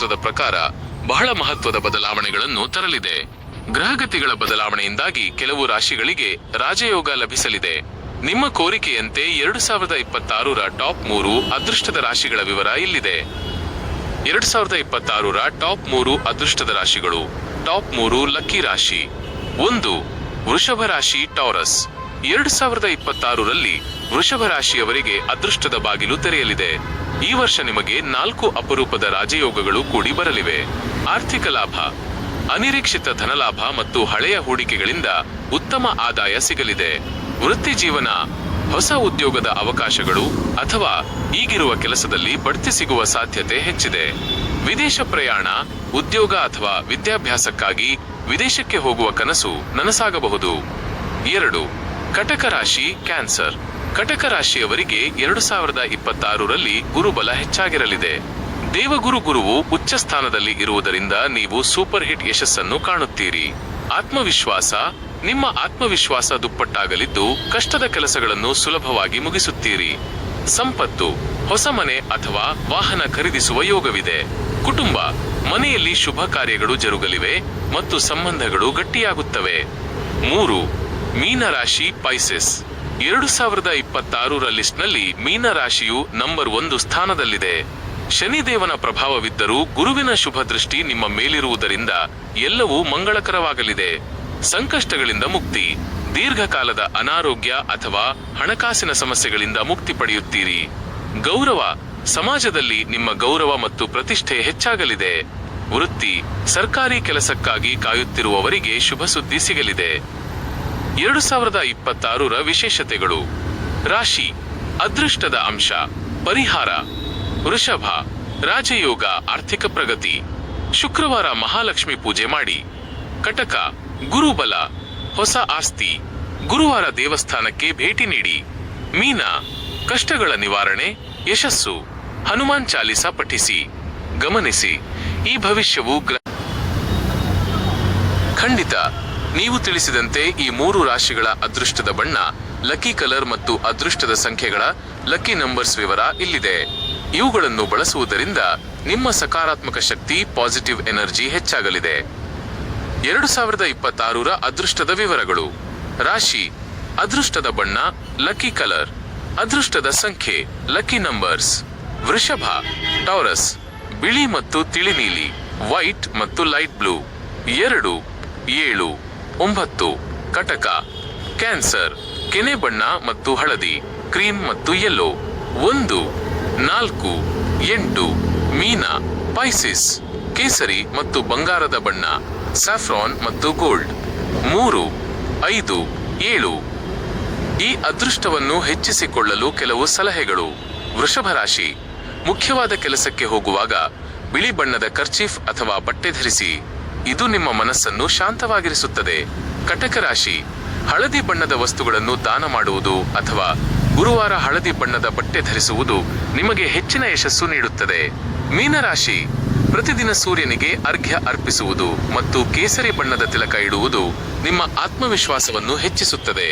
ವಾಸ್ತುಶಾಸ್ತ್ರದ ಪ್ರಕಾರ ಬಹಳ ಮಹತ್ವದ ಬದಲಾವಣೆಗಳನ್ನು ತರಲಿದೆ. ಗ್ರಹಗತಿಗಳ ಬದಲಾವಣೆಯಿಂದಾಗಿ ಕೆಲವು ರಾಶಿಗಳಿಗೆ ರಾಜಯೋಗ ಲಭಿಸಲಿದೆ. ನಿಮ್ಮ ಕೋರಿಕೆಯಂತೆ 2026ರ ಟಾಪ್ 3 ಅದೃಷ್ಟದ ರಾಶಿಗಳ ವಿವರ ಇಲ್ಲಿದೆ. 2026ರ ಟಾಪ್ 3 ಅದೃಷ್ಟದ ರಾಶಿಗಳು. ಟಾಪ್ 3 ಲಕ್ಕಿ ರಾಶಿ. 1. ವೃಷಭ ರಾಶಿ ಟಾರಸ್. 2026ರಲ್ಲಿ ವೃಷಭ ರಾಶಿಯವರಿಗೆ ಅದೃಷ್ಟದ ಬಾಗಿಲು ತೆರೆಯಲಿದೆ. ಈ ವರ್ಷ ನಿಮಗೆ 4 ಅಪರೂಪದ ರಾಜಯೋಗಗಳು ಕೂಡಿ ಬರಲಿವೆ. ಆರ್ಥಿಕ ಲಾಭ, ಅನಿರೀಕ್ಷಿತ ಧನಲಾಭ ಮತ್ತು ಹಳೆಯ ಹೂಡಿಕೆಗಳಿಂದ ಉತ್ತಮ ಆದಾಯ ಸಿಗಲಿದೆ. ವೃತ್ತಿ ಜೀವನ, ಹೊಸ ಉದ್ಯೋಗದ ಅವಕಾಶಗಳು ಅಥವಾ ಈಗಿರುವ ಕೆಲಸದಲ್ಲಿ ಬಡ್ತಿ ಸಿಗುವ ಸಾಧ್ಯತೆ ಹೆಚ್ಚಿದೆ. ವಿದೇಶ ಪ್ರಯಾಣ, ಉದ್ಯೋಗ ಅಥವಾ ವಿದ್ಯಾಭ್ಯಾಸಕ್ಕಾಗಿ ವಿದೇಶಕ್ಕೆ ಹೋಗುವ ಕನಸು ನನಸಾಗಬಹುದು. 2. ಕಟಕ ರಾಶಿ ಕ್ಯಾನ್ಸರ್. ಕಟಕ ರಾಶಿಯವರಿಗೆ 2026ರಲ್ಲಿ ಗುರುಬಲ ಹೆಚ್ಚಾಗಿರಲಿದೆ. ದೇವಗುರು ಗುರುವು ಉಚ್ಚ ಸ್ಥಾನದಲ್ಲಿ ಇರುವುದರಿಂದ ನೀವು ಸೂಪರ್ ಹಿಟ್ ಯಶಸ್ಸನ್ನು ಕಾಣುತ್ತೀರಿ. ಆತ್ಮವಿಶ್ವಾಸ, ನಿಮ್ಮ ಆತ್ಮವಿಶ್ವಾಸ ದುಪ್ಪಟ್ಟಾಗಲಿದ್ದು ಕಷ್ಟದ ಕೆಲಸಗಳನ್ನು ಸುಲಭವಾಗಿ ಮುಗಿಸುತ್ತೀರಿ. ಸಂಪತ್ತು, ಹೊಸ ಮನೆ ಅಥವಾ ವಾಹನ ಖರೀದಿಸುವ ಯೋಗವಿದೆ. ಕುಟುಂಬ, ಮನೆಯಲ್ಲಿ ಶುಭ ಕಾರ್ಯಗಳು ಜರುಗಲಿವೆ ಮತ್ತು ಸಂಬಂಧಗಳು ಗಟ್ಟಿಯಾಗುತ್ತವೆ. 3. ಮೀನರಾಶಿ ಪೈಸೆಸ್. 2026ರ ಲಿಸ್ಟ್ನಲ್ಲಿ ಮೀನರಾಶಿಯು ನಂಬರ್ 1 ಸ್ಥಾನದಲ್ಲಿದೆ. ಶನಿದೇವನ ಪ್ರಭಾವವಿದ್ದರೂ ಗುರುವಿನ ಶುಭ ದೃಷ್ಟಿ ನಿಮ್ಮ ಮೇಲಿರುವುದರಿಂದ ಎಲ್ಲವೂ ಮಂಗಳಕರವಾಗಲಿದೆ. ಸಂಕಷ್ಟಗಳಿಂದ ಮುಕ್ತಿ, ದೀರ್ಘಕಾಲದ ಅನಾರೋಗ್ಯ ಅಥವಾ ಹಣಕಾಸಿನ ಸಮಸ್ಯೆಗಳಿಂದ ಮುಕ್ತಿ ಪಡೆಯುತ್ತೀರಿ. ಗೌರವ, ಸಮಾಜದಲ್ಲಿ ನಿಮ್ಮ ಗೌರವ ಮತ್ತು ಪ್ರತಿಷ್ಠೆ ಹೆಚ್ಚಾಗಲಿದೆ. ವೃತ್ತಿ, ಸರ್ಕಾರಿ ಕೆಲಸಕ್ಕಾಗಿ ಕಾಯುತ್ತಿರುವವರಿಗೆ ಶುಭ ಸುದ್ದಿ ಸಿಗಲಿದೆ. 2026ರ ವಿಶೇಷತೆಗಳು. ರಾಶಿ, ಅದೃಷ್ಟದ ಅಂಶ, ಪರಿಹಾರ. ವೃಷಭ, ರಾಜಯೋಗ, ಆರ್ಥಿಕ ಪ್ರಗತಿ. ಶುಕ್ರವಾರ ಮಹಾಲಕ್ಷ್ಮಿ ಪೂಜೆ ಮಾಡಿ. ಕಟಕ, ಗುರುಬಲ, ಹೊಸ ಆಸ್ತಿ. ಗುರುವಾರ ದೇವಸ್ಥಾನಕ್ಕೆ ಭೇಟಿ ನೀಡಿ. ಮೀನ, ಕಷ್ಟಗಳ ನಿವಾರಣೆ, ಯಶಸ್ಸು. ಹನುಮಾನ್ ಚಾಲಿಸ ಪಠಿಸಿ. ಗಮನಿಸಿ, ಈ ಭವಿಷ್ಯವು ಖಂಡಿತ ನೀವು ತಿಳಿಸಿದಂತೆ ಈ 3 ರಾಶಿಗಳ ಅದೃಷ್ಟದ ಬಣ್ಣ, ಲಕ್ಕಿ ಕಲರ್ ಮತ್ತು ಅದೃಷ್ಟದ ಸಂಖ್ಯೆಗಳ ಲಕ್ಕಿ ನಂಬರ್ಸ್ ವಿವರ ಇಲ್ಲಿದೆ. ಇವುಗಳನ್ನು ಬಳಸುವುದರಿಂದ ನಿಮ್ಮ ಸಕಾರಾತ್ಮಕ ಶಕ್ತಿ, ಪಾಸಿಟಿವ್ ಎನರ್ಜಿ ಹೆಚ್ಚಾಗಲಿದೆ. 2026ರ ಅದೃಷ್ಟದ ವಿವರಗಳು. ರಾಶಿ, ಅದೃಷ್ಟದ ಬಣ್ಣ ಲಕ್ಕಿ ಕಲರ್, ಅದೃಷ್ಟದ ಸಂಖ್ಯೆ ಲಕ್ಕಿ ನಂಬರ್ಸ್. ವೃಷಭ, ಟಾರಸ್, ಬಿಳಿ ಮತ್ತು ತಿಳಿ ನೀಲಿ, ವೈಟ್ ಮತ್ತು ಲೈಟ್ ಬ್ಲೂ. 2, 7, 9. ಕಟಕ, ಕ್ಯಾನ್ಸರ್, ಕೆನೆ ಬಣ್ಣ ಮತ್ತು ಹಳದಿ, ಕ್ರೀಮ್ ಮತ್ತು ಯೆಲ್ಲೋ. 1, 4, 8. ಮೀನ, ಪೈಸಿಸ್, ಕೇಸರಿ ಮತ್ತು ಬಂಗಾರದ ಬಣ್ಣ, ಸ್ಯಾಫ್ರಾನ್ ಮತ್ತು ಗೋಲ್ಡ್. 3, 5, 7. ಈ ಅದೃಷ್ಟವನ್ನು ಹೆಚ್ಚಿಸಿಕೊಳ್ಳಲು ಕೆಲವು ಸಲಹೆಗಳು. ವೃಷಭ ರಾಶಿ, ಮುಖ್ಯವಾದ ಕೆಲಸಕ್ಕೆ ಹೋಗುವಾಗ ಬಿಳಿ ಬಣ್ಣದ ಕರ್ಚೀಫ್ ಅಥವಾ ಬಟ್ಟೆ ಧರಿಸಿ. ಇದು ನಿಮ್ಮ ಮನಸ್ಸನ್ನು ಶಾಂತವಾಗಿರಿಸುತ್ತದೆ. ಕಟಕ ರಾಶಿ, ಹಳದಿ ಬಣ್ಣದ ವಸ್ತುಗಳನ್ನು ದಾನ ಮಾಡುವುದು ಅಥವಾ ಗುರುವಾರ ಹಳದಿ ಬಣ್ಣದ ಬಟ್ಟೆ ಧರಿಸುವುದು ನಿಮಗೆ ಹೆಚ್ಚಿನ ಯಶಸ್ಸು ನೀಡುತ್ತದೆ. ಮೀನರಾಶಿ, ಪ್ರತಿದಿನ ಸೂರ್ಯನಿಗೆ ಅರ್ಘ್ಯ ಅರ್ಪಿಸುವುದು ಮತ್ತು ಕೇಸರಿ ಬಣ್ಣದ ತಿಲಕ ಇಡುವುದು ನಿಮ್ಮ ಆತ್ಮವಿಶ್ವಾಸವನ್ನು ಹೆಚ್ಚಿಸುತ್ತದೆ.